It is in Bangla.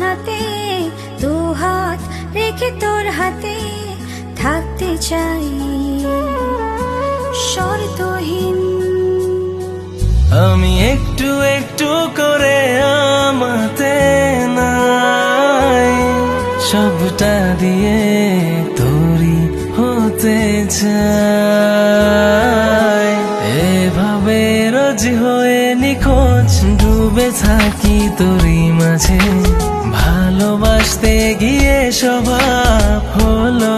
বানাতে, দু হাত রেখে তোর হাতে থাকতে চাই শর্তহীন। আমি একটু একটু করে আমাতে নাই, সবটা দিয়ে তোরই হতে চাই। এভাবে রোজ হয়ে নিখোঁজ ডুবে থাকি তোরই মাঝে, ভালোবাসতে গিয়ে স্বভাব হলো